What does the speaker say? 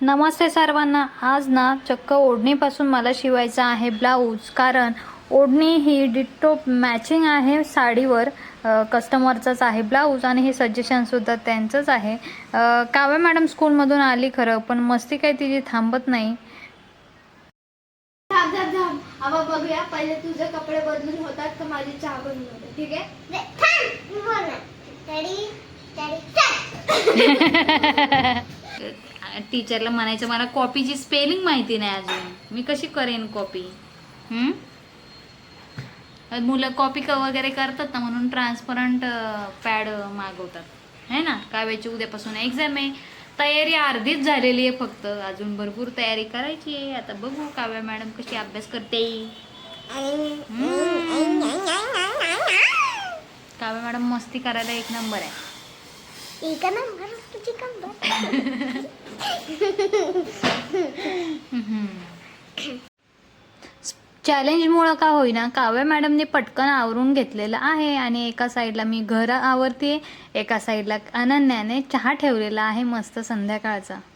नमस्ते सर्वांना. आज ना चक्क ओढणीपासून मला शिवायचा आहे ब्लाऊज, कारण ओढणी ही डिट्टो मॅचिंग आहे साडीवर. कस्टमरचाच आहे ब्लाऊज आणि हे सजेशनसुद्धा त्यांचंच आहे. काव्या मॅडम स्कूलमधून आली खरं, पण मस्ती काही तिची थांबत नाही. थांब थांब थांब, आवा बघूया पहिले तुझे कपडे बदलून होतात का माझी चहा बनवून होते. ठीक आहे, टीचरला म्हणायचं मला कॉपीची स्पेलिंग माहिती नाही अजून, मी कशी करेन कॉपी. मुलं कॉपी वगैरे करतात ना, म्हणून ट्रान्सपरंट पॅड मागवतात है ना. काव्याची उद्यापासून एक्झाम आहे. तयारी अर्धीच झालेली आहे, फक्त अजून भरपूर तयारी करायची आहे. आता बघू काव्या मॅडम कशी अभ्यास करते. काव्या मॅडम मस्ती करायला एक नंबर आहे. चॅलेंजमुळं का होईना काव्या मॅडमने पटकन आवरून घेतलेलं आहे. आणि एका साईडला मी घर आवरते, एका साईडला अनन्याने चहा ठेवलेला आहे मस्त संध्याकाळचा.